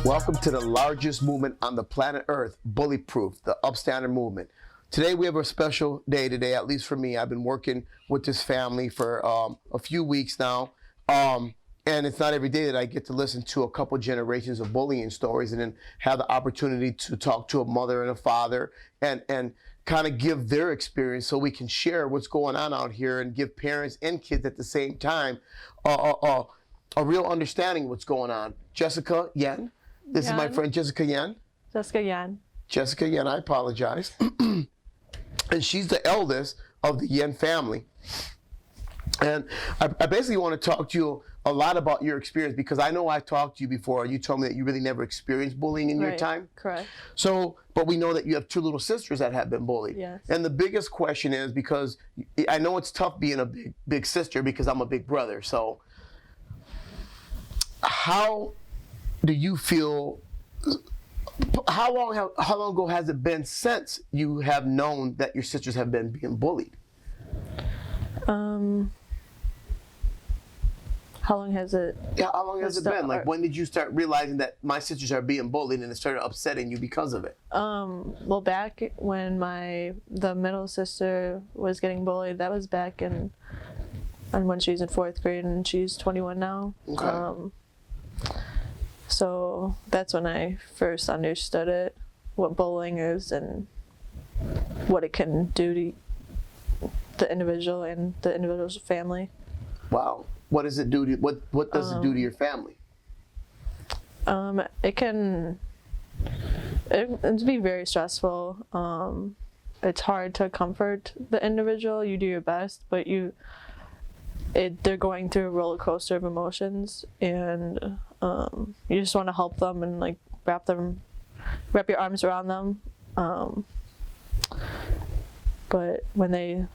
Welcome to the largest movement on the planet Earth, Bully Proof, the Upstander movement. Today we have a special day today, at least for me. I've been working with this family for a few weeks now. And it's not every day that I get to listen to a couple generations of bullying stories and then have the opportunity to talk to a mother and a father and kind of give their experience so we can share what's going on out here and give parents and kids at the same time a real understanding of what's going on. Jessica Yen. This is my friend Jessica Yen. Jessica Yen. Jessica Yen, I apologize. And she's the eldest of the Yen family. And I basically want to talk to you a lot about your experience because I know I talked to you before and you told me that you really never experienced bullying in your time. Correct. So, but we know that you have two little sisters that have been bullied. Yes. And the biggest question is, because I know it's tough being a big sister because I'm a big brother. So how do you feel, how long ago has it been since you have known that your sisters have been being bullied? How long has it? Yeah, how long has it been? Like, when did you start realizing that my sisters are being bullied and it started upsetting you because of it? Well, back when the middle sister was getting bullied, that was back and when she's in 4th grade and she's 21 now. Okay. So that's when I first understood it, what bullying is and what it can do to the individual and the individual's family. Wow. What does it do to what does it do to your family? It can be very stressful. It's hard to comfort the individual. You do your best, but they're going through a roller coaster of emotions, and you just want to help them and like wrap your arms around them. But when they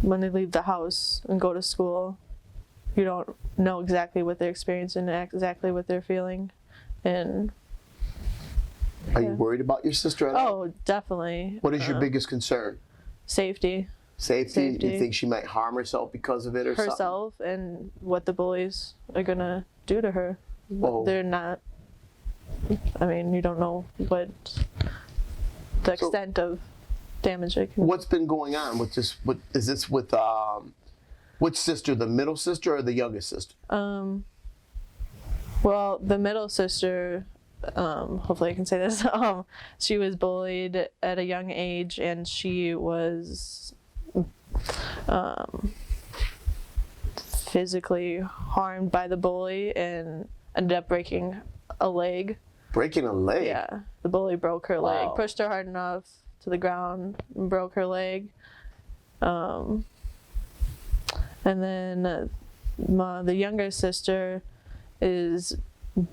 leave the house and go to school, you don't know exactly what they're experiencing and exactly what they're feeling. And are you worried about your sister at all? Oh, definitely. What is your biggest concern? Safety. Safety? Do you think she might harm herself because of it or something? Herself and what the bullies are going to do to her. Oh. They're not, I mean, you don't know what the extent of damage it can. What's been going on with this? Is this with which sister, the middle sister or the youngest sister? Well, the middle sister, hopefully I can say this, she was bullied at a young age and she was physically harmed by the bully and ended up breaking a leg. Breaking a leg? Yeah. The bully broke her leg, Wow. pushed her hard enough to the ground and broke her leg. And then the younger sister is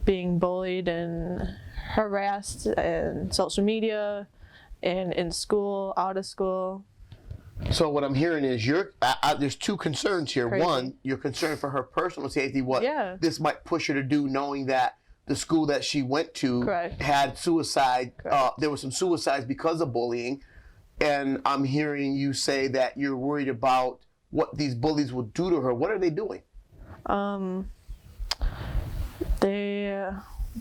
being bullied and harassed in social media and in school, out of school. So what I'm hearing is there's two concerns here. Crazy. One, you're concerned for her personal safety, what this might push her to do, knowing that the school that she went to Correct. had suicide. There were some suicides because of bullying. And I'm hearing you say that you're worried about what these bullies will do to her. What are they doing? They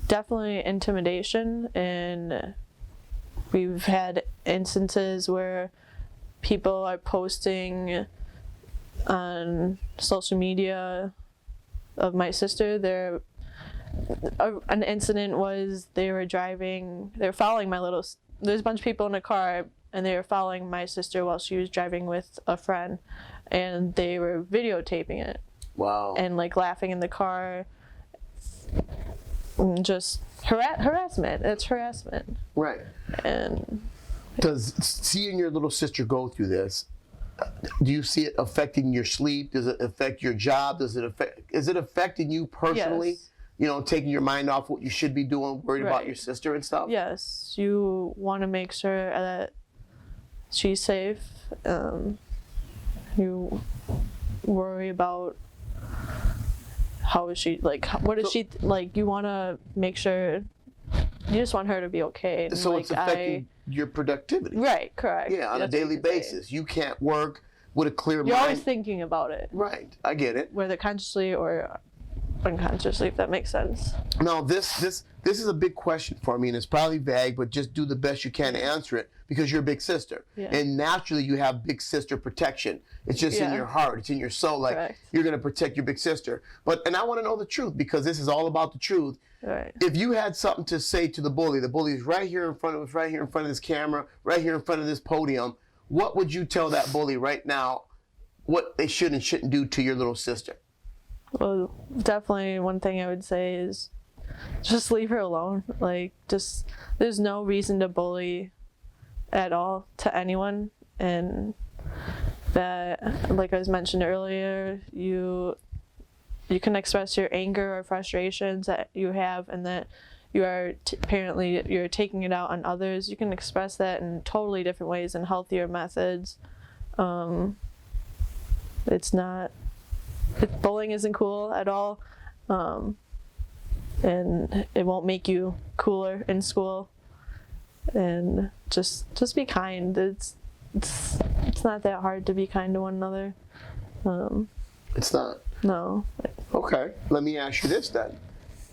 definitely intimidation, and we've had instances where people are posting on social media of my sister. An incident was they were following there's a bunch of people in a car and they were following my sister while she was driving with a friend, and they were videotaping it. Wow. And like laughing in the car. And just harassment. It's harassment. Right. And does seeing your little sister go through this, do you see it affecting your sleep? Does it affect your job? Is it affecting you personally? Yes. You know, taking your mind off what you should be doing, worried about your sister and stuff? Yes, you want to make sure that she's safe. You worry about how is she, like, what is she, like, you want to make sure, you just want her to be okay. And so like, it's affecting your productivity. Right, correct. Yeah, on a That's what daily you can say. basis. You can't work with a clear mind. You're always thinking about it. Right, I get it. Whether consciously or unconsciously, if that makes sense. Now, this is a big question for me, and it's probably vague, but just do the best you can to answer it because you're a big sister. Yeah. And naturally, you have big sister protection. It's just in Yeah. your heart. It's in your soul. Like, Correct. you're going to protect your big sister. And I want to know the truth because this is all about the truth. Right. If you had something to say to the bully is right here in front of us, right here in front of this camera, right here in front of this podium, what would you tell that bully right now what they should and shouldn't do to your little sister? Well, definitely one thing I would say is just leave her alone. Like, just, there's no reason to bully at all to anyone. And that, like I was mentioned earlier, you can express your anger or frustrations that you have, and that you are apparently you're taking it out on others. You can express that in totally different ways and healthier methods. Bullying isn't cool at all, and it won't make you cooler in school. And just be kind. It's not that hard to be kind to one another. It's not. No. Okay, let me ask you this then.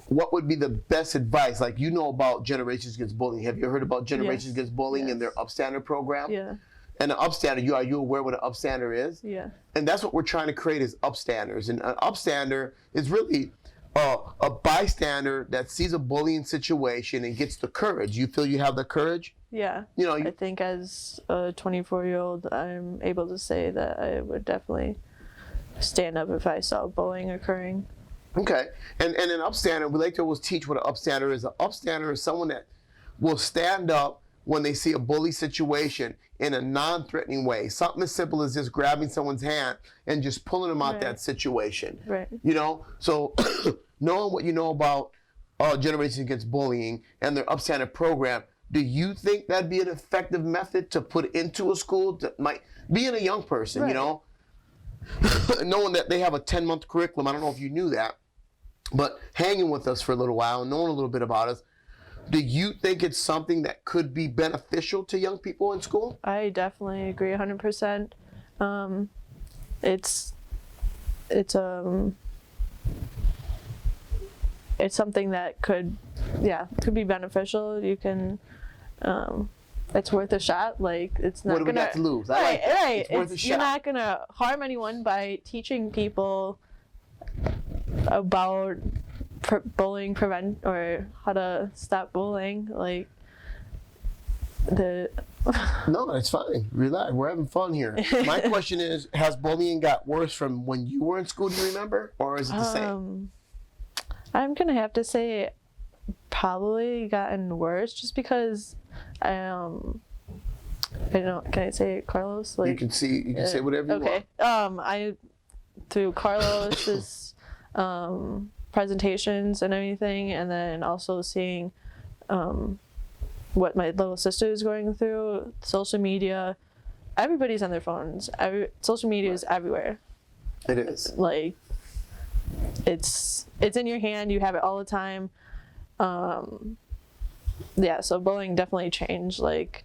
What would be the best advice? Like, you know about Generations Against Bullying. Have you heard about Generations Yes. Against Bullying and Yes. their Upstander program? Yeah. And the Upstander, are you aware what an Upstander is? Yeah. And that's what we're trying to create is Upstanders. And an Upstander is really a bystander that sees a bullying situation and gets the courage. You feel you have the courage? Yeah. You know, I think as a 24-year-old, I'm able to say that I would definitely stand up if I saw bullying occurring. Okay. And an upstander, we like to always teach what an upstander is. An upstander is someone that will stand up when they see a bully situation in a non-threatening way. Something as simple as just grabbing someone's hand and just pulling them out Right. that situation. Right. You know? So knowing what you know about Generations Against Bullying and their upstander program, do you think that'd be an effective method to put into a school that might be in a young person, you Right. know? Knowing that they have a 10-month curriculum, I don't know if you knew that, but hanging with us for a little while and knowing a little bit about us, do you think it's something that could be beneficial to young people in school? I definitely agree 100%. It's something that could be beneficial. You can, it's worth a shot. Like, it's not What do we gonna, got to lose? I right, like that. right. It's worth a shot. You're not gonna harm anyone by teaching people about bullying prevent or how to stop bullying. Like, No, it's fine. Relax. We're having fun here. My question is, has bullying got worse from when you were in school, do you remember? Or is it the same? I'm gonna have to say probably gotten worse, just because I don't know, can I say Carlos? Like, You can say whatever you okay. I through Carlos's presentations and everything, and then also seeing what my little sister is going through, social media, everybody's on their phones. Social media is everywhere. want. It is. Like, it's in your hand. You have it all the time. So bullying definitely changed. Like,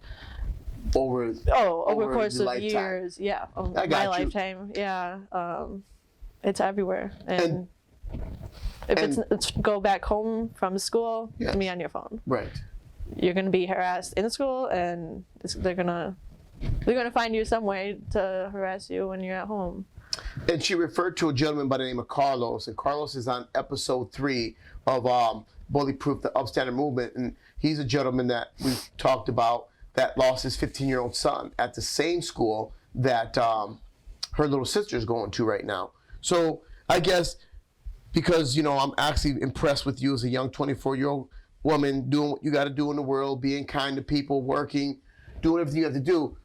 Over over the course your of lifetime. years. Yeah, I got my you. lifetime. Yeah, it's everywhere. And if and- it's go back home from school, Yes. be on your phone. Right. You're gonna be harassed in school, and they're gonna find you some way to harass you when you're at home. And she referred to a gentleman by the name of Carlos, and Carlos is on episode 3 of Bully Proof, the Upstander Movement, and he's a gentleman that we've talked about that lost his 15-year-old son at the same school that her little sister's going to right now. So I guess because, you know, I'm actually impressed with you as a young 24-year-old woman doing what you got to do in the world, being kind to people, working, doing everything you have to do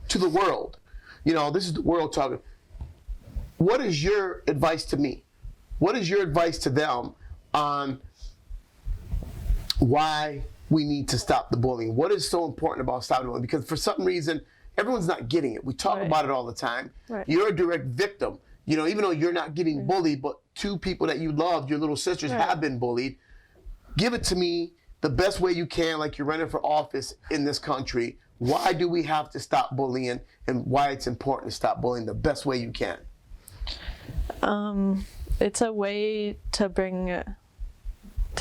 to the world. You know, this is the world talking. What is your advice to me? What is your advice to them on why we need to stop the bullying? What is so important about stopping bullying? Because for some reason, everyone's not getting it. We talk Right. about it all the time. Right. You're a direct victim. You know, even though you're not getting bullied, but 2 people that you loved, your little sisters, Right. have been bullied. Give it to me the best way you can, like you're running for office in this country. Why do we have to stop bullying, and why it's important to stop bullying the best way you can? it's a way to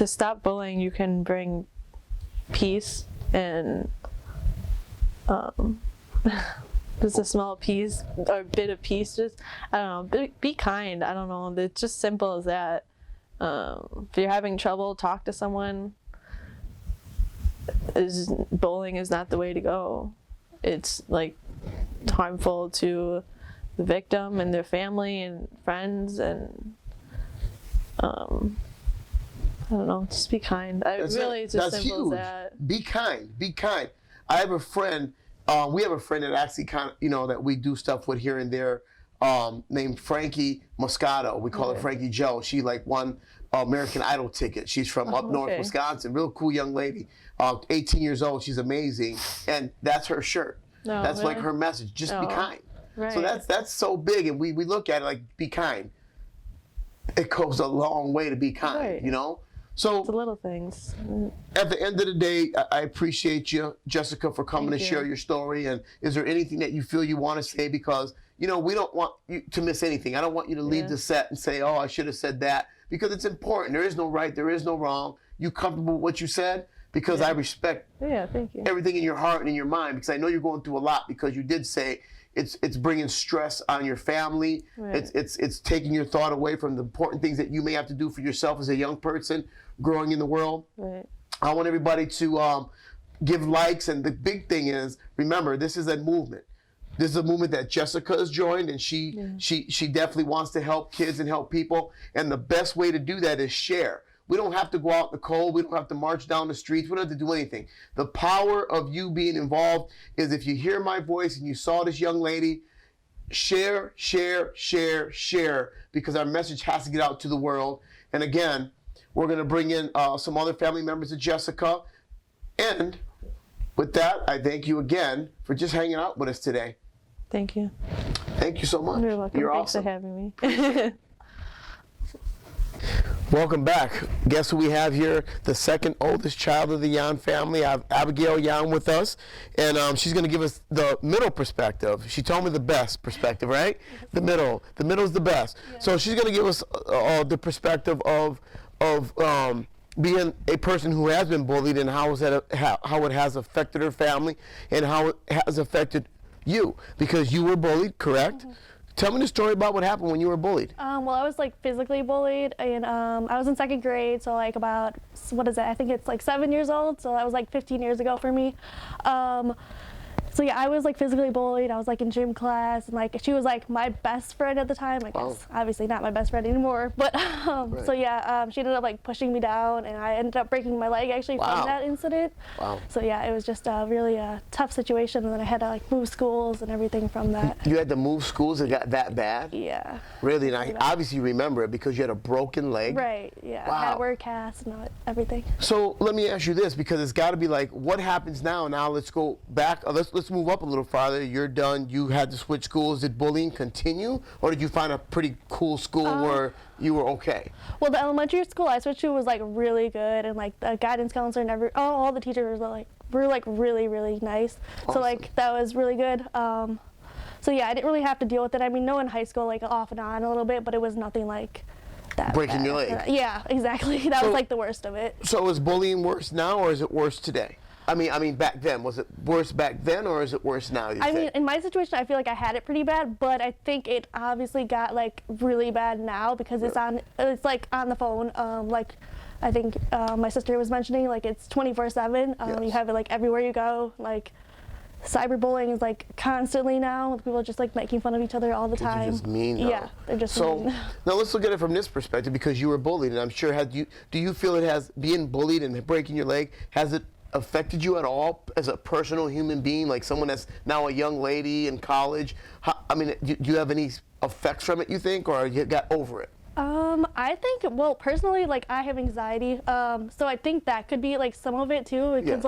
stop bullying. You can bring peace and just a small piece or bit of peace. Just, I don't know, be kind. I don't know. It's just simple as that. If you're having trouble, talk to someone. Bullying is not the way to go. It's like harmful to the victim and their family and friends, and I don't know, just be kind. It's as simple as that. Be kind. Be kind. I have a friend. We have a friend that actually kind of, that we do stuff with here and there, named Frankie Moscato. We call her Frankie Joe. She won American Idol ticket. She's from up north Wisconsin. Real cool young lady. 18 years old. She's amazing, and that's her shirt. No, that's really? like her message. Just be kind. Right. So that's so big, and we look at it like, be kind. It goes a long way to be kind. Right. So it's the little things. at the end of the day, I appreciate you, Jessica, for coming to share your story. And is there anything that you feel you want to say? Because, we don't want you to miss anything. I don't want you to leave the set and say, oh, I should have said that. Because it's important. There is no right. There is no wrong. You comfortable with what you said? Because I respect thank you. everything in your heart and in your mind. Because I know you're going through a lot. Because you did say it's bringing stress on your family. Right. It's taking your thought away from the important things that you may have to do for yourself as a young person growing in the world. Right. I want everybody to give likes, and the big thing is, remember, this is a movement. This is a movement that Jessica has joined, and she definitely wants to help kids and help people. And the best way to do that is share. We don't have to go out in the cold. We don't have to march down the streets. We don't have to do anything. The power of you being involved is if you hear my voice and you saw this young lady, share, share, share, share, because our message has to get out to the world. And again, we're going to bring in some other family members of Jessica. And with that, I thank you again for just hanging out with us today. Thank you. Thank you so much. You're welcome. You're Thanks awesome. for having me. Welcome back. Guess who we have here? The second oldest child of the Yan family. I have Abigail Yan with us, and she's going to give us the middle perspective. She told me the best perspective, right? The middle. The middle's the best. Yeah. So she's going to give us the perspective of being a person who has been bullied and how it has affected her family and how it has affected you, because you were bullied, correct? Mm-hmm. Tell me the story about what happened when you were bullied. Well, I was physically bullied, and I was in second grade, so about, I think it's 7 years old, so that was 15 years ago for me. So yeah, I was physically bullied. I was in gym class, and she was my best friend at the time. I guess obviously not my best friend anymore, but right. So yeah, she ended up pushing me down, and I ended up breaking my leg actually from that incident. Wow. So yeah, it was just a really tough situation, and then I had to move schools and everything from that. You had to move schools? It got that bad? Yeah. Really? And I obviously remember it because you had a broken leg. Right. Yeah. Wow. I had to wear a cast and everything. So let me ask you this, because it's got to be what happens now? Now let's go back. Let's move up a little farther. You're done. You had to switch schools. Did bullying continue, or did you find a pretty cool school where you were okay? Well, the elementary school I switched to was really good, and the guidance counselor and all the teachers were really, really nice. Awesome. So that was really good. So yeah, I didn't really have to deal with it. I mean, no, in high school off and on a little bit, but it was nothing that breaking bad. your leg. Yeah, exactly. That was the worst of it. So is bullying worse now, or is it worse today? I mean, back then. Was it worse back then, or is it worse now, you I think? mean, in my situation, I feel I had it pretty bad, but I think it obviously got really bad now because it's on the phone. I think my sister was mentioning, it's 24/7. Yes. You have it everywhere you go. Cyberbullying is constantly now. People just making fun of each other all the time. They're just mean now. Yeah, they're just mean. Now let's look at it from this perspective, because you were bullied, and I'm sure do you feel it has, being bullied and breaking your leg, has it affected you at all as a personal human being, someone that's now a young lady in college? Do you have any effects from it, you think, or you got over it? I think, well, personally, I have anxiety, so I think that could be some of it too, because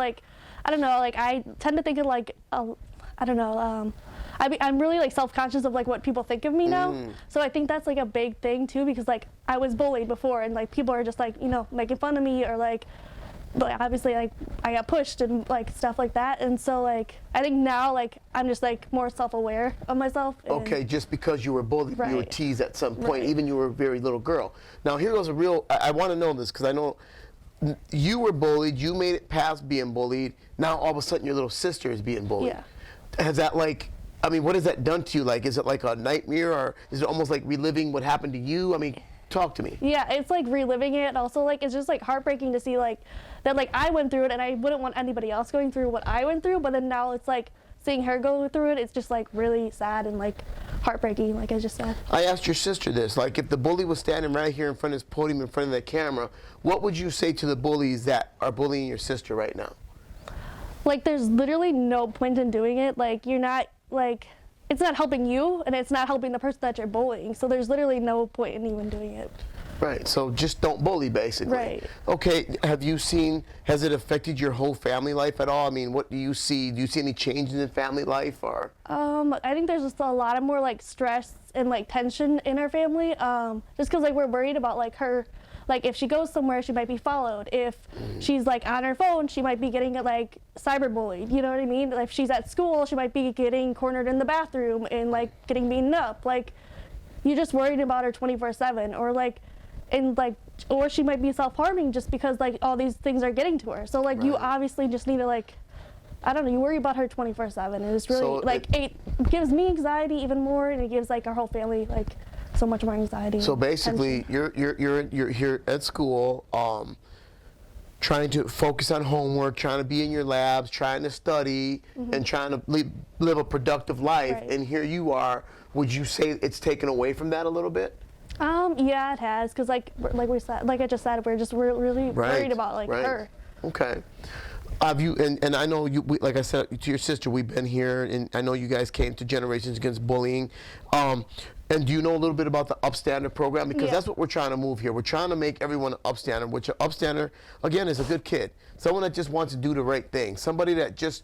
I don't know, I tend to think of I don't know, I'm really self-conscious of what people think of me now. So I think that's a big thing too, because I was bullied before, and people are just making fun of me, or like obviously like I got pushed and like stuff like that, and so like I think now like I'm just like more self-aware of myself. And, Okay, just because you were bullied, you were Right. teased at some point, Right. even you were a very little girl. Now here goes a real, I want to know this because I know you were bullied, you made it past being bullied, now all of a sudden your little sister is being bullied. Yeah. Has that like, I mean, what has that done to you? Like, is it like a nightmare or is it almost like reliving what happened to you? I mean, talk to me. Yeah, it's like reliving it. Also, like it's just like heartbreaking to see like that like I went through it, and I wouldn't want anybody else going through what I went through. But then now it's like seeing her go through it. It's just like really sad and like heartbreaking. Like I just said. I asked your sister this, like if the bully was standing right here in front of this podium in front of the camera, what would you say to the bullies that are bullying your sister right now? Like there's literally no point in doing it. Like you're not like it's not helping you, and it's not helping the person that you're bullying. So there's literally no point in even doing it. Right, so just don't bully, basically. Right. Okay, have you seen, has it affected your whole family life at all? I mean, what do you see? Do you see any changes in family life or? I think there's just a lot of more like stress and like tension in our family. Just because like we're worried about like her, like if she goes somewhere, she might be followed. If she's like on her phone, she might be getting like cyberbullied. You know what I mean? Like, if she's at school, she might be getting cornered in the bathroom and like getting beaten up. Like you're just worried about her 24/7, or like, and like, or she might be self-harming just because like all these things are getting to her. So like you Right. obviously just need to like, I don't know, you worry about her 24/7. And it's really So like it gives me anxiety even more, and it gives like our whole family like so much more anxiety. So and basically, tension. you're here at school, trying to focus on homework, trying to be in your labs, trying to study, and trying to live a productive life. Right. And here you are. Would you say it's taken away from that a little bit? Yeah, it has, cause like we said, like I just said, we're really worried about like right. her. Okay. Have you, and I know you, like I said to your sister, we've been here, and I know you guys came to Generations Against Bullying. And do you know a little bit about the Upstander program? Because Yeah. that's what we're trying to move here. We're trying to make everyone an Upstander, which an Upstander, again, is a good kid. Someone that just wants to do the right thing. Somebody that just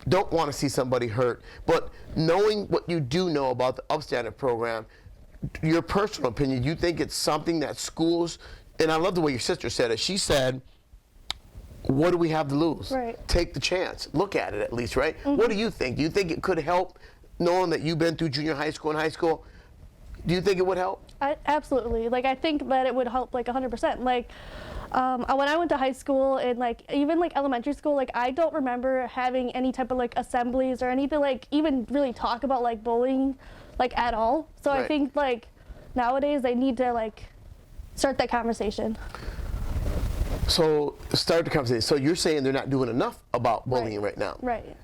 don't want to see somebody hurt. But knowing what you do know about the Upstander program, your personal opinion, you think it's something that schools, and I love the way your sister said it. She said, what do we have to lose? Right. Take the chance. Look at it at least, right? What do you think? Do you think it could help, knowing that you've been through junior high school and high school? Do you think it would help? Absolutely. Like I think that it would help like 100%. Like when I went to high school and like even like elementary school, like I don't remember having any type of like assemblies or anything like even really talk about like bullying like at all. So Right. I think like nowadays they need to like start that conversation. So start the conversation. So you're saying they're not doing enough about bullying right now. Right.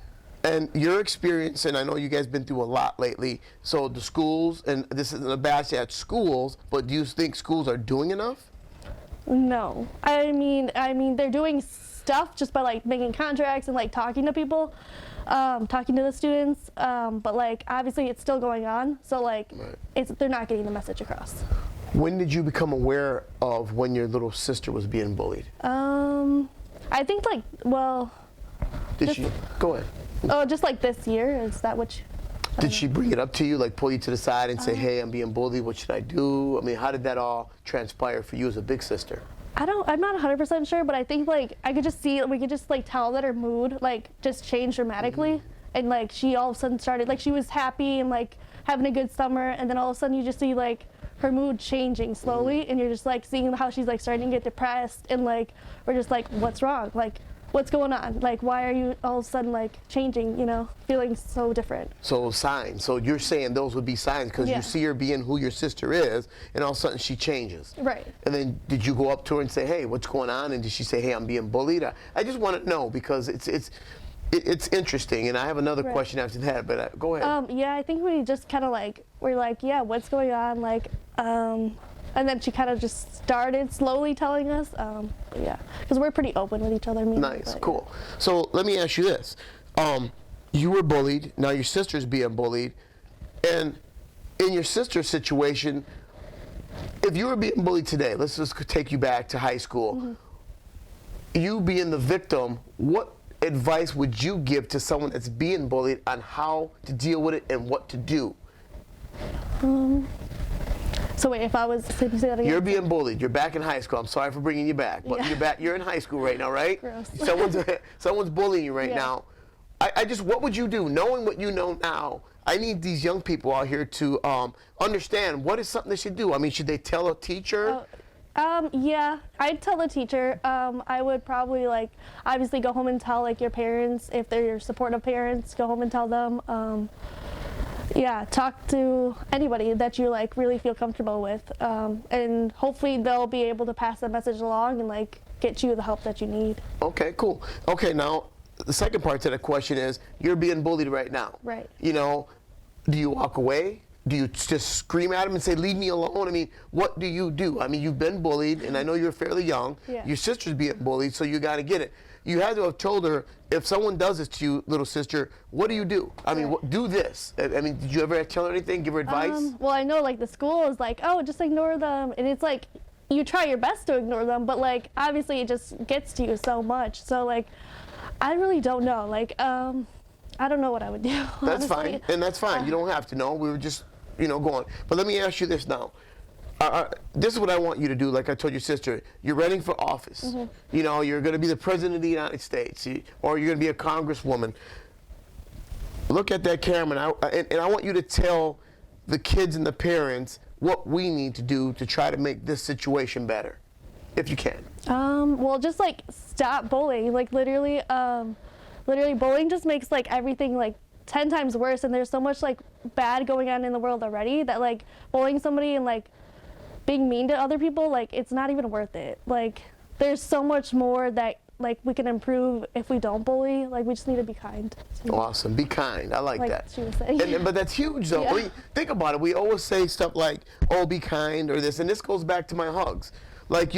And your experience, and I know you guys been through a lot lately, so the schools, and this isn't a bad say at schools, but do you think schools are doing enough? No. I mean they're doing stuff just by like making contracts and like talking to people, talking to the students, but like obviously it's still going on. So like Right. they're not getting the message across. When did you become aware of when your little sister was being bullied? I think like Did she? Go ahead. just like this year. Is that what? Did she bring it up to you, like pull you to the side and Uh-huh. say, hey, I'm being bullied, what should I do? I mean, how did that all transpire for you as a big sister? I'm not 100% sure, but I think like I could just see, we could just like tell that her mood like just changed dramatically, and like she all of a sudden started like she was happy and like having a good summer, and then all of a sudden you just see like her mood changing slowly, and you're just like seeing how she's like starting to get depressed, and like we're just like, what's wrong? Like what's going on? Like why are you all of a sudden like changing? You know, feeling so different. So signs. So you're saying those would be signs because Yeah. you see her being who your sister is, and all of a sudden she changes. Right. And then did you go up to her and say, hey, what's going on? And did she say, hey, I'm being bullied? I just want to know because it's interesting, and I have another Right. question after that, but go ahead. Yeah, I think we just kind of like, we're like, yeah, what's going on? Like, and then she kind of just started slowly telling us, yeah, because we're pretty open with each other. me and her, Nice, but, cool. So let me ask you this. You were bullied, now your sister's being bullied, and in your sister's situation, if you were being bullied today, let's just take you back to high school, you being the victim, what advice would you give to someone that's being bullied on how to deal with it and what to do? So wait, if I was, say that again? You're being bullied. You're back in high school. I'm sorry for bringing you back, but Yeah. you're back. You're in high school right now, right? Gross. Someone's bullying you right Yeah. now. I just, what would you do, knowing what you know now? I need these young people out here to understand what is something they should do. I mean, should they tell a teacher? Yeah, I'd tell the teacher. I would probably like obviously go home and tell like your parents if they're your supportive parents. Go home and tell them. Yeah, talk to anybody that you like really feel comfortable with, and hopefully they'll be able to pass the message along and like get you the help that you need. Okay, cool. Okay, now the second part to the question is, you're being bullied right now. Right. You know, do you walk away? Do you just scream at them and say, leave me alone? I mean, what do you do? I mean, you've been bullied, and I know you're fairly young. Yeah. Your sister's being bullied, so you got to get it. You had to have told her, if someone does this to you, little sister, what do you do? I mean, Right. do this. I mean, did you ever tell her anything, give her advice? Well, I know like the school is like, oh, just ignore them, and it's like you try your best to ignore them, but like obviously it just gets to you so much. So like, I really don't know. Like, I don't know what I would do. That's honestly. fine, and that's fine. You don't have to know. We were just, going. But let me ask you this now. This is what I want you to do. Like I told your sister, you're running for office. Mm-hmm. You know, you're going to be the president of the United States, or you're going to be a congresswoman. Look at that camera, and I want you to tell the kids and the parents what we need to do to try to make this situation better, if you can. Well, just like stop bullying. Like literally bullying just makes like everything like 10 times worse. And there's so much like bad going on in the world already that like bullying somebody and like being mean to other people, like it's not even worth it. Like there's so much more that like we can improve if we don't bully. Like we just need to be kind. So, Awesome. Be kind. I like that. she was saying. But that's huge, though. Yeah. I mean, think about it. We always say stuff like, oh, be kind, or this. And this goes back to my hugs. Like,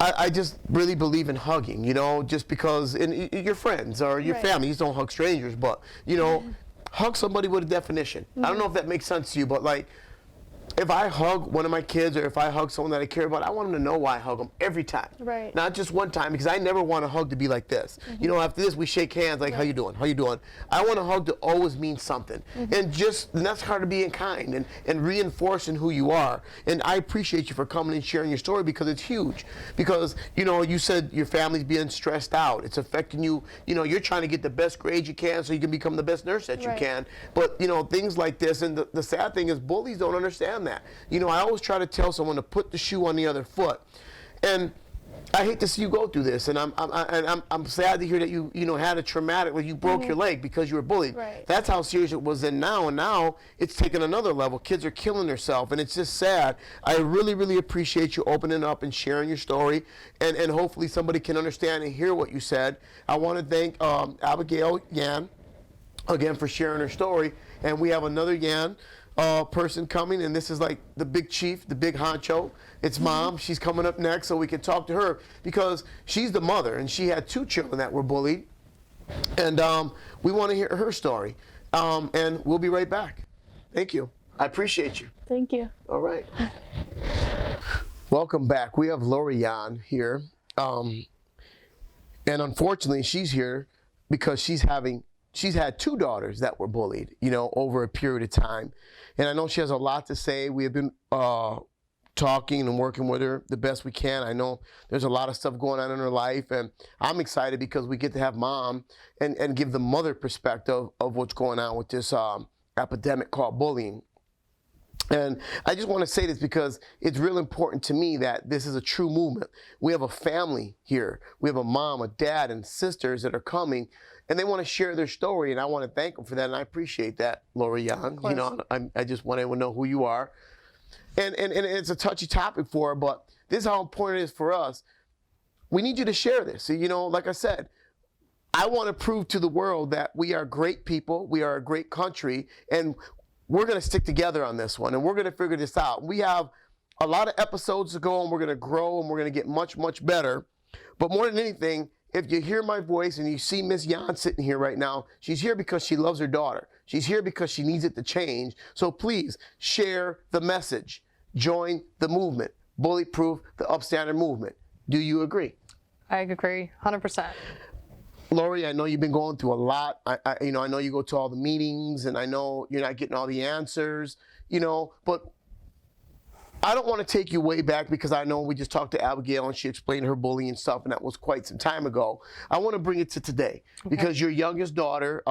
I just really believe in hugging, just because your friends or your Right. family, you just don't hug strangers, but, hug somebody with a definition. I don't know if that makes sense to you, but like, if I hug one of my kids or if I hug someone that I care about, I want them to know why I hug them every time. Right. Not just one time, because I never want a hug to be like this. After this, we shake hands like, how you doing? How you doing? I want a hug to always mean something. And that's part of being kind and reinforcing who you are. And I appreciate you for coming and sharing your story, because it's huge. Because, you said your family's being stressed out. It's affecting you. You're trying to get the best grades you can so you can become the best nurse that you Right. can. But, things like this, and the sad thing is bullies don't understand that. I always try to tell someone to put the shoe on the other foot. And I hate to see you go through this, and I'm sad to hear that you had a traumatic, like you broke your leg because you were bullied. Right. That's how serious it was then now, and now it's taken another level. Kids are killing themselves, and it's just sad. I really, really appreciate you opening up and sharing your story, and hopefully somebody can understand and hear what you said. I want to thank Abigail Yan again for sharing her story, and we have another Yan person coming, and this is like the big chief, the big honcho. It's Mom. She's coming up next, so we can talk to her, because she's the mother, and she had 2 children that were bullied, and we want to hear her story, and we'll be right back. Thank you. I appreciate you. Thank you. All right. Welcome back. We have Lori Yan here, and unfortunately, she's here because she's had 2 daughters that were bullied, over a period of time. And I know she has a lot to say. We have been talking and working with her the best we can. I know there's a lot of stuff going on in her life, and I'm excited because we get to have Mom and give the mother perspective of what's going on with this epidemic called bullying. And I just want to say this because it's real important to me that this is a true movement. We have a family here. We have a mom, a dad, and sisters that are coming, and they want to share their story, and I want to thank them for that, and I appreciate that, Lori Young. I just want everyone to know who you are. And it's a touchy topic for her, but this is how important it is for us. We need you to share this. So, like I said, I want to prove to the world that we are great people, we are a great country, and we're going to stick together on this one, and we're going to figure this out. We have a lot of episodes to go, and we're going to grow, and we're going to get much, much better. But more than anything, if you hear my voice and you see Miss Yan sitting here right now, she's here because she loves her daughter. She's here because she needs it to change. So please share the message. Join the movement. Bullyproof the Upstander movement. Do you agree? I agree, 100%. Lori, I know you've been going through a lot. I know you go to all the meetings, and I know you're not getting all the answers, but I don't want to take you way back because I know we just talked to Abigail and she explained her bullying stuff, and that was quite some time ago. I want to bring it to today because your youngest daughter,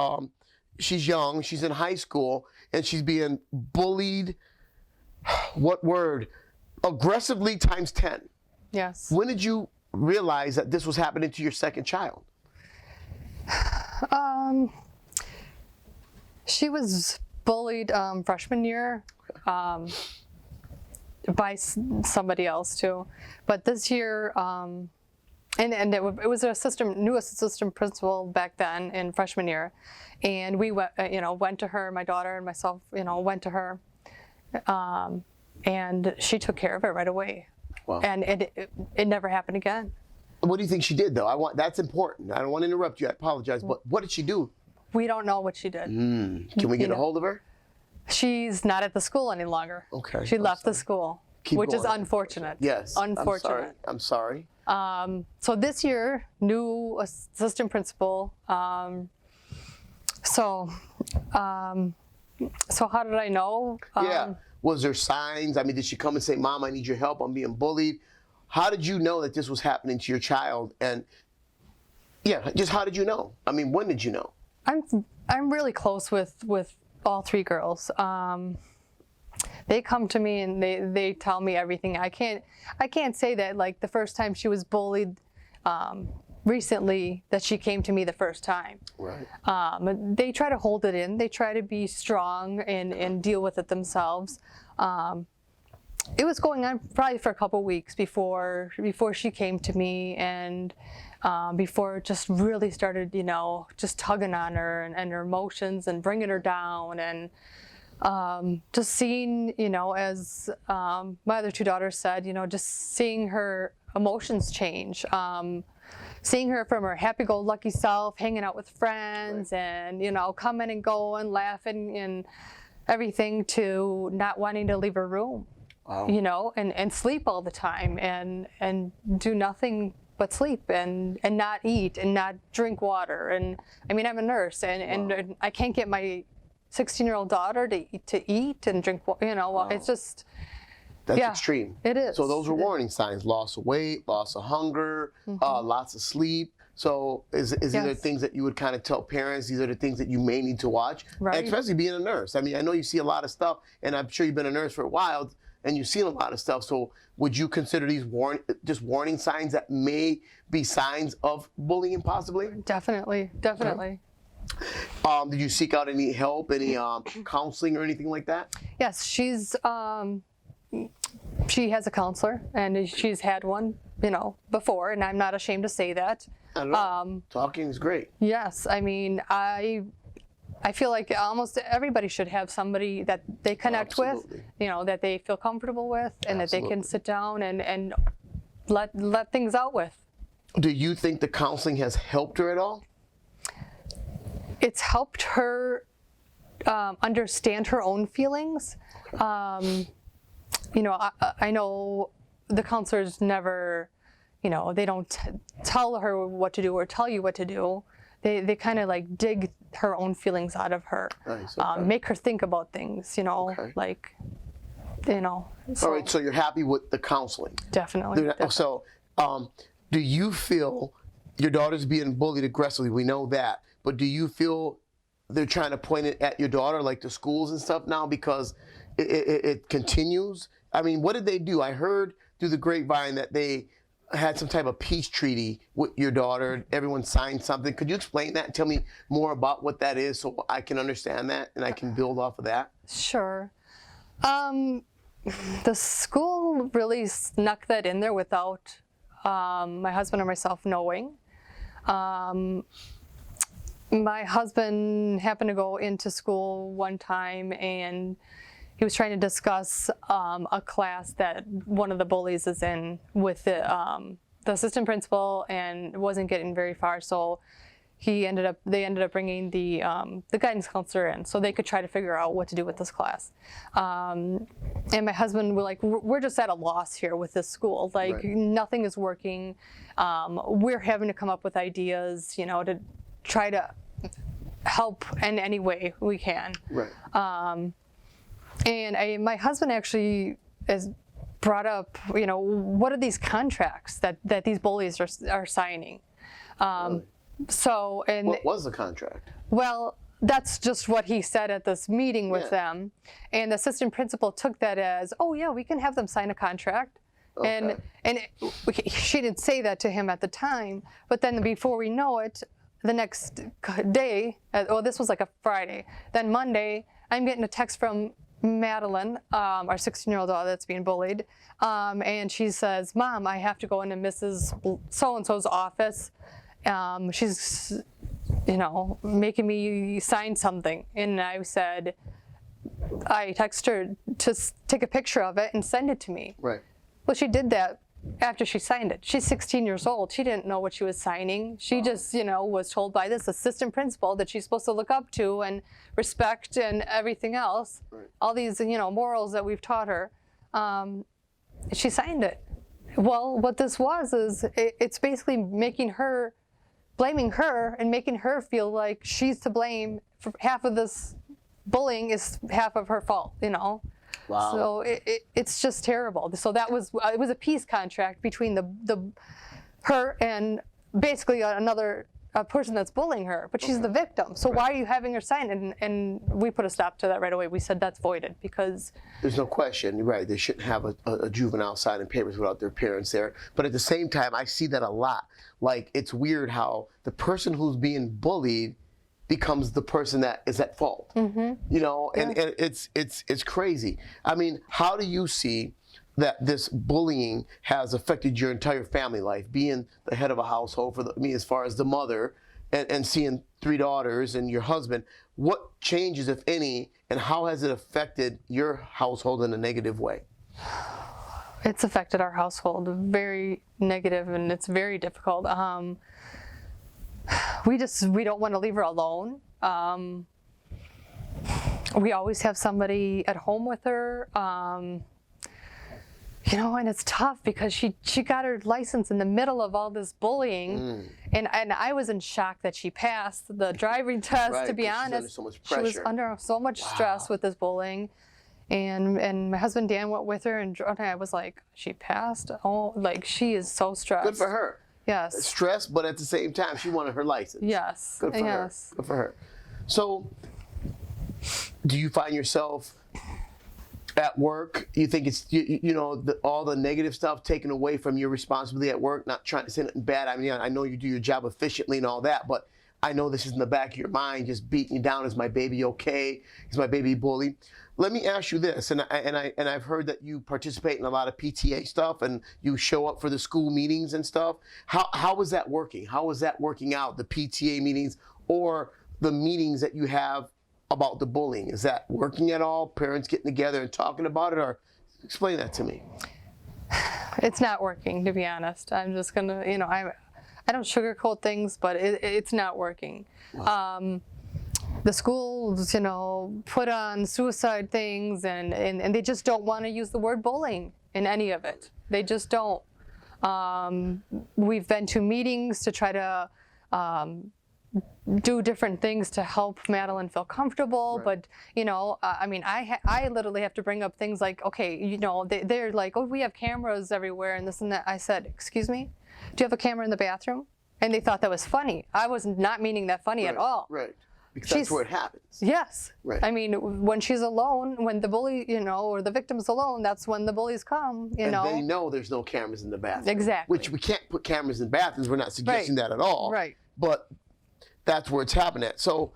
she's young, she's in high school, and she's being bullied, what word? Aggressively times 10. Yes. When did you realize that this was happening to your second child? She was bullied freshman year by somebody else too, but this year, and it was new assistant principal back then in freshman year, and we went to her, my daughter and myself, went to her, and she took care of it right away. Wow. And it never happened again. What do you think she did, though? That's important. I don't want to interrupt you. I apologize, but what did she do? We don't know what she did. Can we get a hold of her? She's not at the school any longer. Okay. She left the school, which is unfortunate. Yes. Unfortunate. I'm sorry. So this year, new assistant principal. So how did I know? Yeah. Was there signs? I mean, did she come and say, "Mom, I need your help. I'm being bullied"? How did you know that this was happening to your child? And yeah, just how did you know? I mean, when did you know? I'm really close with all three girls. They come to me and they tell me everything. I can't say that like the first time she was bullied recently that she came to me the first time. Right. They try to hold it in. They try to be strong and deal with it themselves. It was going on probably for a couple weeks before she came to me, and before it just really started, just tugging on her and her emotions and bringing her down, and just seeing, as my other two daughters said, just seeing her emotions change. Seeing her from her happy-go-lucky self, hanging out with friends, and coming and going, laughing and everything, to not wanting to leave her room. Wow. And sleep all the time, and do nothing but sleep, and not eat and not drink water. And I mean, I'm a nurse, and I can't get my 16-year-old daughter to eat and drink water. Wow. It's just. That's extreme. It is. So those were warning signs: loss of weight, loss of hunger, lots of sleep. So these are the things that you would kind of tell parents. These are the things that you may need to watch, right. And especially being a nurse. I mean, I know you see a lot of stuff, and I'm sure you've been a nurse for a while, and you've seen a lot of stuff. So would you consider these warning signs that may be signs of bullying, possibly? Definitely. Okay. Did you seek out any help, any counseling or anything like that? Yes, she has a counselor, and she's had one, before, and I'm not ashamed to say that. I don't know. Talking is great. Yes, I mean, I feel like almost everybody should have somebody that they connect with, that they feel comfortable with, and that they can sit down and let things out with. Do you think the counseling has helped her at all? It's helped her understand her own feelings. I know the counselors never, they don't tell her what to do or tell you what to do. They kind of like dig her own feelings out of her, nice, okay. Make her think about things, Okay. So, all right, so you're happy with the counseling? Definitely. So, do you feel your daughter's being bullied aggressively? We know that, but do you feel they're trying to point it at your daughter, like the schools and stuff now, because it continues? I mean, what did they do? I heard through the grapevine that they had some type of peace treaty with your daughter. Everyone signed something. Could you explain that and tell me more about what that is so I can understand that and I can build off of that? Sure. The school really snuck that in there without my husband or myself knowing. My husband happened to go into school one time, and he was trying to discuss a class that one of the bullies is in with the assistant principal, and wasn't getting very far. So they ended up bringing the guidance counselor in so they could try to figure out what to do with this class. And my husband were like, we're just at a loss here with this school. Like, right. Nothing is working. We're having to come up with ideas, to try to help in any way we can. Right. And my husband actually brought up, you know, what are these contracts that these bullies are signing? So, and What was the contract? well, that's just what he said at this meeting with Yeah. them. And the assistant principal took that as, oh yeah, we can have them sign a contract. Okay. And she didn't say that to him at the time, but then before we know it, the next day, this was like a Friday, then Monday, I'm getting a text from Madeline, our 16-year-old daughter that's being bullied, and she says, Mom, I have to go into Mrs. So-and-so's office. She's, you know, making me sign something. And I said, I texted her to take a picture of it and send it to me. Right. Well, she did that after she signed it. She's 16 years old. She didn't know what she was signing. She just, you know, was told by this assistant principal that she's supposed to look up to and respect and everything else. Right. All these, you know, morals that we've taught her. She signed it. Well, what this was is it's basically blaming her and making her feel like she's to blame for half of this bullying is half of her fault, you know. Wow. So it's just terrible. So it was a peace contract between her and basically another person that's bullying her, but she's the victim. So why are you having her sign it? And we put a stop to that right away. We said that's voided because There's no question, you're right, they shouldn't have a juvenile signing papers without their parents there. But at the same time, I see that a lot. Like, it's weird how the person who's being bullied becomes the person that is at fault. You know, and it's crazy. I mean, how do you see that this bullying has affected your entire family life, being the head of a household as far as the mother, and seeing 3 daughters and your husband? What changes, if any, and how has it affected your household in a negative way? it's affected our household very negative, and it's very difficult. We don't want to leave her alone. We always have somebody at home with her. You know, and it's tough because she got her license in the middle of all this bullying, and I was in shock that she passed the driving test. Right, to be 'cause she's under honest, so much she was pressure. under so much stress with this bullying, and my husband Dan went with her, and I was like, she passed. Oh, like she is so stressed. Good for her. Yes. Stressed, but at the same time, she wanted her license. Yes. Good for yes. her. Good for her. So, do you find yourself at work? You think it's all the negative stuff taken away from your responsibility at work? Not trying to say nothing bad. I mean, I know you do your job efficiently and all that, but I know this is in the back of your mind, just beating you down. Is my baby okay? Is my baby bullied? Let me ask you this, and I've heard that you participate in a lot of PTA stuff, and you show up for the school meetings and stuff. How is that working? How is that working out? The PTA meetings or the meetings that you have about the bullying, is that working at all? Parents getting together and talking about it, or explain that to me. It's not working, to be honest. I'm just gonna, I don't sugarcoat things, but it's not working. Wow. The schools, put on suicide things, and they just don't want to use the word bullying in any of it. They just don't. We've been to meetings to try to do different things to help Madeline feel comfortable, Right. but I literally have to bring up things like, okay, they're like, oh, we have cameras everywhere and this and that. I said, excuse me, do you have a camera in the bathroom? And they thought that was funny. I was not meaning that funny at all. Right. Because that's where it happens. Yes. Right. I mean, when she's alone, when the bully, or the victim's alone, that's when the bullies come, And they know there's no cameras in the bathroom. Exactly. Which we can't put cameras in bathrooms. We're not suggesting that at all. Right. But that's where it's happening at. So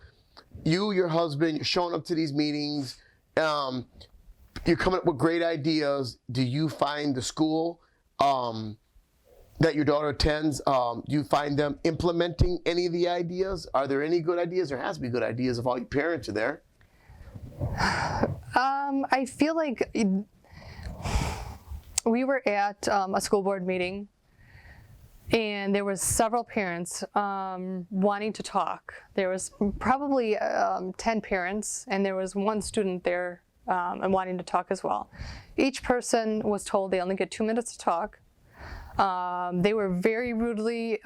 you, your husband, you're showing up to these meetings. You're coming up with great ideas. Do you find the school that your daughter attends, do you find them implementing any of the ideas? Are there any good ideas? There has to be good ideas if all your parents are there. I feel like we were at a school board meeting, and there was several parents wanting to talk. There was probably 10 parents, and there was one student there and wanting to talk as well. Each person was told they only get 2 minutes to talk. They were very rudely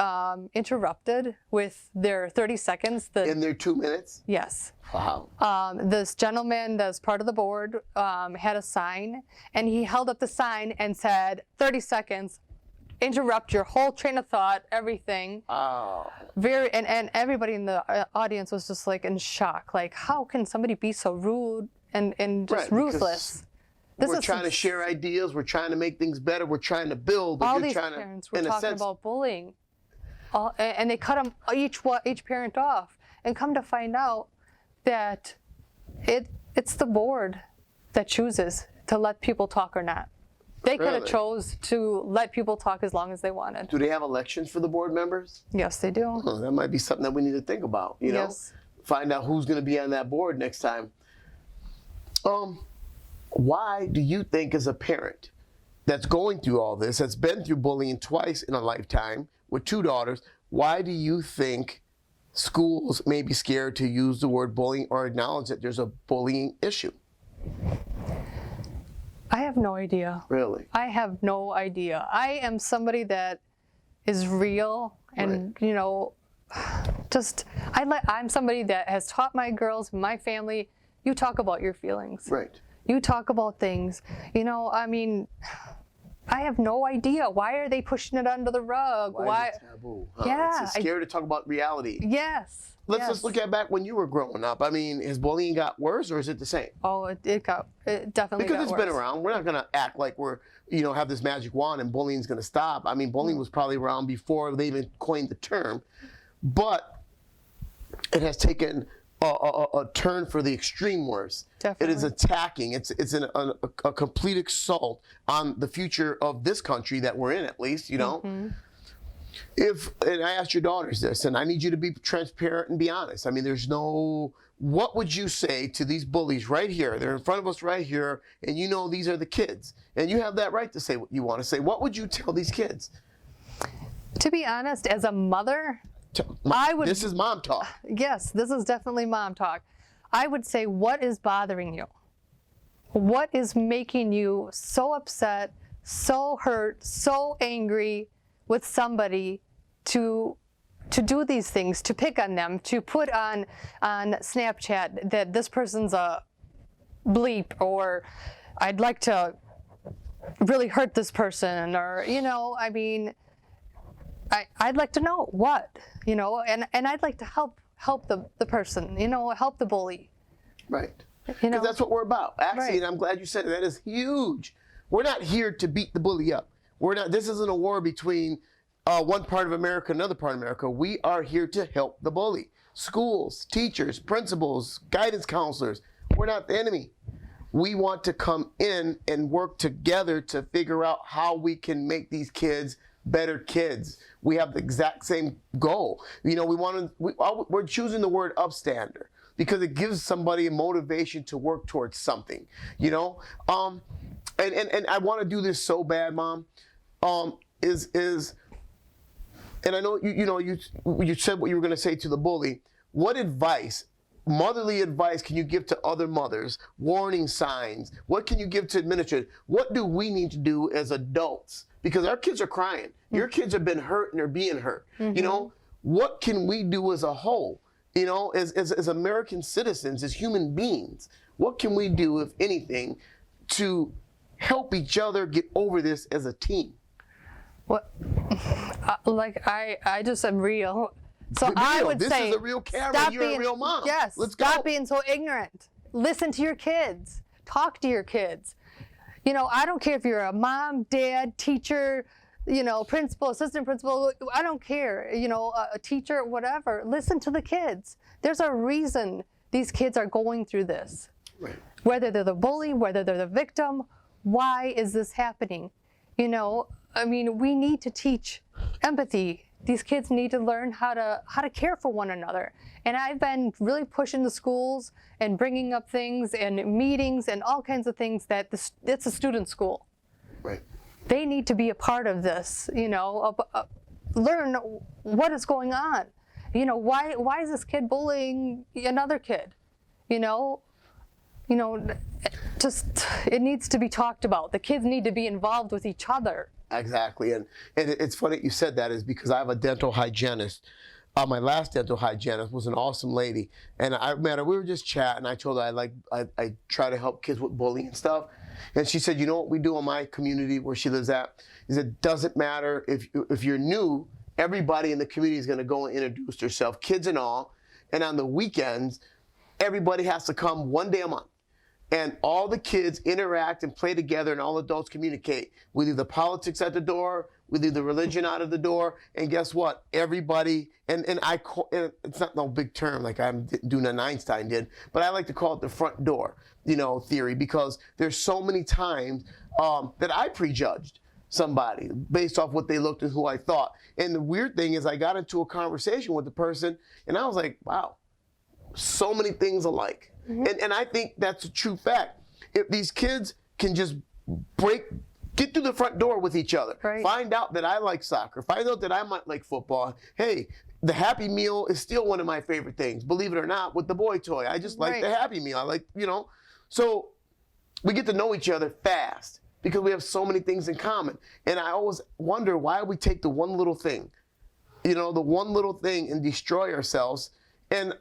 interrupted with their 30 seconds. In their 2 minutes? Yes. Wow. This gentleman that's part of the board had a sign, and he held up the sign and said, 30 seconds, interrupt your whole train of thought, everything. Oh. And everybody in the audience was just like in shock. Like, how can somebody be so rude and just Right, because ruthless? We're trying to share ideas. We're trying to make things better. We're trying to build. But all you're these trying parents to, were in a talking sense, about bullying, and they cut them each parent off. And come to find out that it's the board that chooses to let people talk or not. They could have Really? chose to let people talk as long as they wanted. do they have elections for the board members? Yes, they do. Oh, that might be something that we need to think about. You know, Yes. find out who's going to be on that board next time. Why do you think, as a parent that's going through all this, that's been through bullying twice in a lifetime with 2 daughters, why do you think schools may be scared to use the word bullying or acknowledge that there's a bullying issue? I have no idea. Really? I have no idea. I am somebody that is real, and you know, I'm somebody that has taught my girls, my family. You talk about your feelings. Right. You talk about things. You know, I mean, I have no idea. Why are they pushing it under the rug? Why is it taboo? Huh? Yeah, It's scary to talk about reality. Yes. Let's yes. just look at back when you were growing up. I mean, has bullying got worse or is it the same? Oh, it definitely Because got it's worse. been around. We're not going to act like we're, have this magic wand and bullying's going to stop. I mean, bullying was probably around before they even coined the term. But it has taken a turn for the extreme worse. Definitely. It is attacking. It's a complete assault on the future of this country that we're in, at least, Mm-hmm. And I asked your daughters this, and I need you to be transparent and be honest. I mean, what would you say to these bullies right here? They're in front of us right here, and you know these are the kids. And you have that right to say what you want to say. What would you tell these kids? To be honest, as a mother, I would. This is mom talk. Yes, this is definitely mom talk. I would say, what is bothering you? What is making you so upset, so hurt, so angry with somebody to do these things, to pick on them, to put on Snapchat that this person's a bleep, or I'd like to really hurt this person, or, I mean, I'd like to know what, and I'd like to help the person, help the bully. Right. Because that's what we're about. Actually, Right. and I'm glad you said it. That is huge. We're not here to beat the bully up. This isn't a war between one part of America and another part of America. We are here to help the bully. Schools, teachers, principals, guidance counselors. We're not the enemy. We want to come in and work together to figure out how we can make these kids better kids. We have the exact same goal. We're choosing the word upstander because it gives somebody a motivation to work towards something, And I want to do this so bad, Mom. And I know you said what you were going to say to the bully. What advice, motherly advice, can you give to other mothers? Warning signs. What can you give to administrators? What do we need to do as adults? Because our kids are crying. Your kids have been hurt and they're being hurt. Mm-hmm. What can we do as a whole? As American citizens, as human beings, what can we do, if anything, to help each other get over this as a team? What? I just am real. So I would this say, is a real camera. stop You're being, a real mom. Yes. Let's go. Stop being so ignorant. Listen to your kids. Talk to your kids. I don't care if you're a mom, dad, teacher, principal, assistant principal. I don't care. A teacher, whatever. Listen to the kids. There's a reason these kids are going through this. Right. Whether they're the bully, whether they're the victim, why is this happening? I mean, we need to teach empathy. These kids need to learn how to care for one another. And I've been really pushing the schools and bringing up things and meetings and all kinds of things that it's a student school. Right. They need to be a part of this, learn what is going on. Why is this kid bullying another kid? Just, it needs to be talked about. The kids need to be involved with each other. exactly. And it's funny you said that, is because I have a dental hygienist. My last dental hygienist was an awesome lady, and I met her. We were just chatting. I told her I try to help kids with bullying and stuff, and she said, you know what we do in my community where she lives at is it doesn't matter if you're new. Everybody in the community is going to go and introduce themselves, kids and all, and on the weekends, everybody has to come one day a month. And all the kids interact and play together, and all adults communicate. We leave the politics at the door, we leave the religion out of the door, and guess what? Everybody, and it's not no big term like I'm doing an Einstein did, but I like to call it the front door, theory, because there's so many times that I prejudged somebody based off what they looked and who I thought. And the weird thing is I got into a conversation with the person, and I was like, wow, so many things alike. And I think that's a true fact. If these kids can just get through the front door with each other, right. Find out that I like soccer, find out that I might like football. Hey, the Happy Meal is still one of my favorite things, believe it or not, with the boy toy. I just like right. the Happy Meal. I like, so we get to know each other fast because we have so many things in common. And I always wonder why we take the one little thing, the one little thing and destroy ourselves. And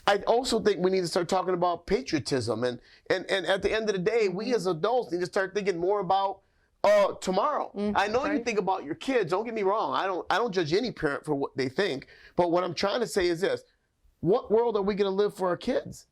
I also think we need to start talking about patriotism, and at the end of the day, we as adults need to start thinking more about tomorrow. I know you think about your kids. Don't get me wrong. I don't judge any parent for what they think. But what I'm trying to say is this: what world are we going to leave for our kids?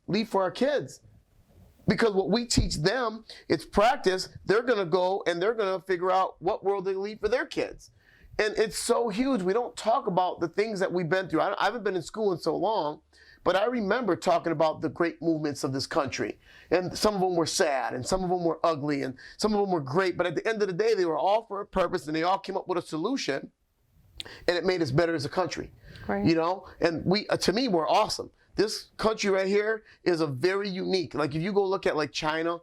Because what we teach them, it's practice. They're going to go and they're going to figure out what world they leave for their kids. And it's so huge. We don't talk about the things that we've been through. I haven't been in school in so long. But I remember talking about the great movements of this country. And some of them were sad, and some of them were ugly, and some of them were great. But at the end of the day, they were all for a purpose, and they all came up with a solution, and it made us better as a country. Right. And to me, we're awesome. This country right here is a very unique. Like if you go look at like China's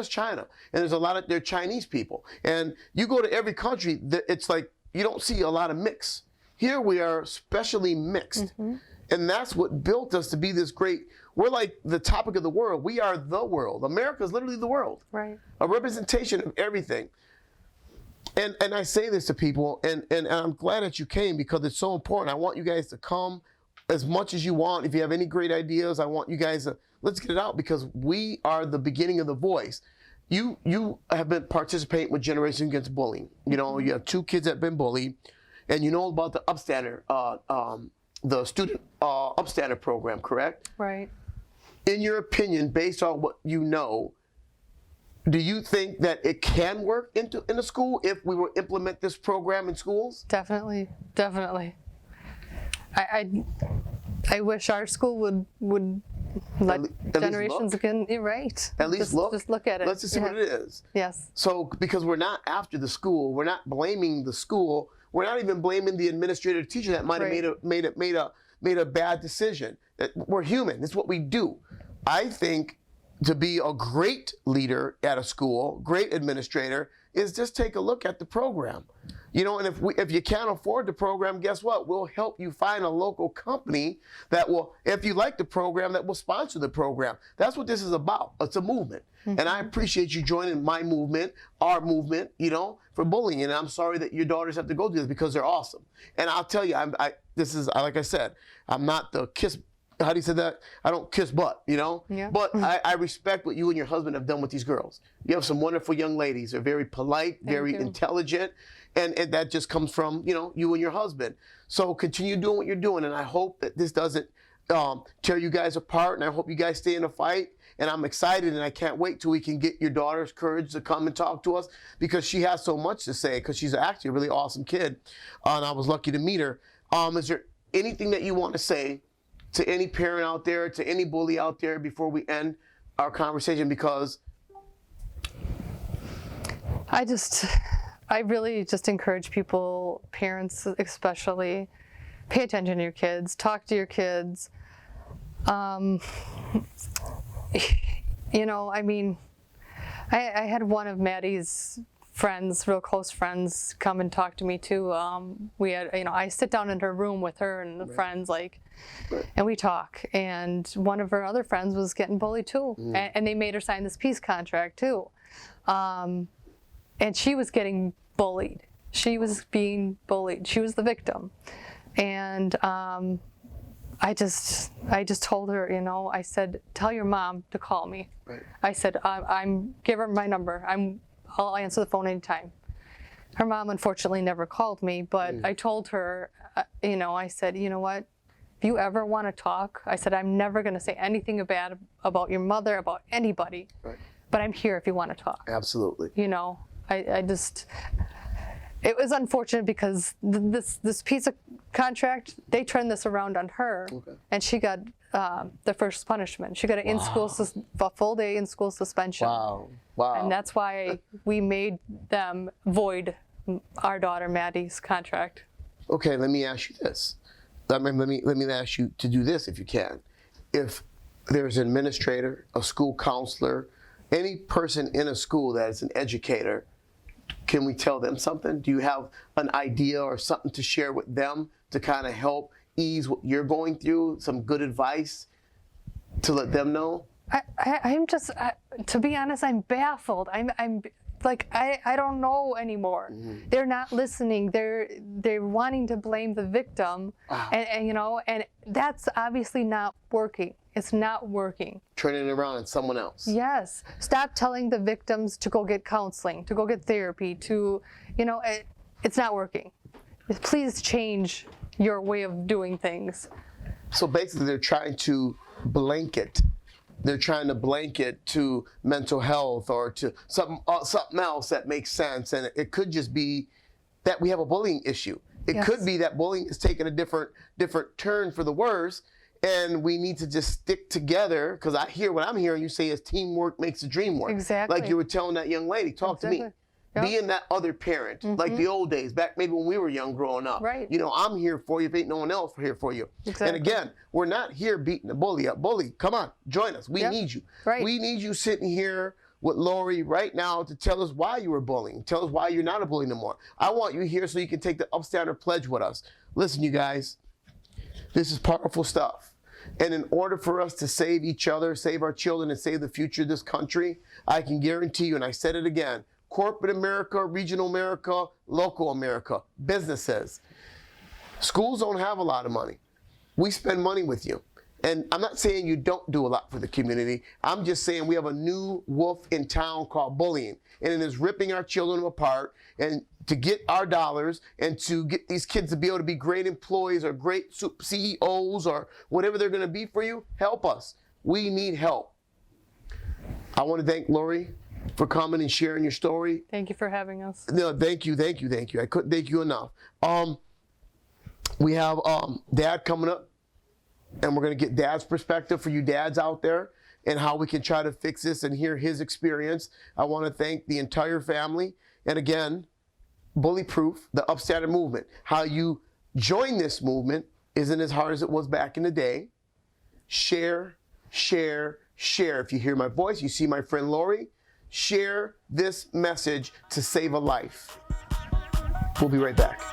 China, and there's a lot of they're Chinese people. And you go to every country, it's like you don't see a lot of mix. Here we are specially mixed. Mm-hmm. And that's what built us to be this great. We're like the topic of the world. We are the world. America is literally the world. Right. A representation of everything. And I say this to people, and I'm glad that you came because it's so important. I want you guys to come as much as you want. If you have any great ideas, I want you guys to, let's get it out because we are the beginning of the voice. You have been participating with Generation Against Bullying. You have 2 kids that have been bullied, and you know about the Upstander, the student Upstander program, correct? Right. In your opinion, based on what you know, do you think that it can work in a school if we were to implement this program in schools? Definitely. I wish our school would let generations again. You're right. At least just look at it. Let's just see what it is. Yes. So because we're not after the school, we're not blaming the school. We're not even blaming the administrative teacher that might have made a bad decision. We're human. It's what we do. I think to be a great leader at a school, great administrator, is just take a look at the program. And if you can't afford the program, guess what? We'll help you find a local company that will, if you like the program, that will sponsor the program. That's what this is about. It's a movement. Mm-hmm. And I appreciate you joining my movement, our movement, for bullying. And I'm sorry that your daughters have to go through this because they're awesome. And I'll tell you, this is, like I said, I'm not the kiss, how do you say that? I don't kiss butt, Yeah. But I respect what you and your husband have done with these girls. You have some wonderful young ladies. They're very polite, very intelligent. And that just comes from, you and your husband. So continue doing what you're doing. And I hope that this doesn't tear you guys apart. And I hope you guys stay in the fight. And I'm excited and I can't wait till we can get your daughter's courage to come and talk to us because she has so much to say because she's actually a really awesome kid. And I was lucky to meet her. Is there anything that you want to say to any parent out there, to any bully out there before we end our conversation? Because I really just encourage people, parents especially, pay attention to your kids, talk to your kids. I had one of Maddie's friends, real close friends, come and talk to me too. We had, I sit down in her room with her and the friends, and we talk. And one of her other friends was getting bullied too, and they made her sign this peace contract too. And she was getting bullied, She was being bullied. She was the victim. And I just told her, you know, I said, tell your mom to call me. Right. I said, give her my number. I'll answer the phone anytime. Her mom unfortunately never called me, but I told her, you know, I said, you know what, if you ever want to talk, I said, I'm never going to say anything bad about your mother, about anybody, Right. but I'm here if you want to talk. Absolutely. You know, it was unfortunate because this piece of contract, they turned this around on her, and she got the first punishment. She got an a full day in school suspension. Wow. Wow. And that's why we made them void our daughter Maddie's contract. Okay, let me ask you this. Let me ask you to do this if you can. If there's an administrator, a school counselor, any person in a school that is an educator, can we tell them something? Do you have an idea or something to share with them to kind of help ease what you're going through? Some good advice to let them know? I'm just, to be honest, I'm baffled. I'm like, I don't know anymore. They're not listening. They're wanting to blame the victim, and you know, and that's obviously not working. It's not working. Turning it around on someone else. Yes. Stop telling the victims to go get counseling, to go get therapy, to, you know, it's not working. Please change your way of doing things. So basically they're trying to blanket. They're trying to blanket to mental health or to something else that makes sense. And it could just be that we have a bullying issue. It could be that bullying is taking a different turn for the worse. And we need to just stick together, because what I'm hearing you say is teamwork makes the dream work. Exactly. Like you were telling that young lady, talk to me. Yep. Being that other parent, like the old days, back maybe when we were young growing up. Right. You know, I'm here for you if ain't no one else here for you. Exactly. And again, we're not here beating the bully up. Bully, come on, join us. We need you. Right. We need you sitting here with Lori right now to tell us why you were bullying. Tell us why you're not a bully no more. I want you here so you can take the Upstander Pledge with us. Listen, you guys, this is powerful stuff. And in order for us to save each other, save our children, and save the future of this country, I can guarantee you, and I said it again, corporate America, regional America, local America, businesses, schools don't have a lot of money. We spend money with you. And I'm not saying you don't do a lot for the community. I'm just saying we have a new wolf in town called bullying. And it is ripping our children apart. And to get our dollars and to get these kids to be able to be great employees or great CEOs or whatever they're going to be for you, help us. We need help. I want to thank Lori for coming and sharing your story. Thank you for having us. No, thank you. I couldn't thank you enough. We have Dad coming up, and we're going to get Dad's perspective for you dads out there and how we can try to fix this and hear his experience. I want to thank the entire family. And again, Bully Proof, the Upstander movement. How you join this movement isn't as hard as it was back in the day. Share, share, share. If you hear my voice, you see my friend Lori, share this message to save a life. We'll be right back.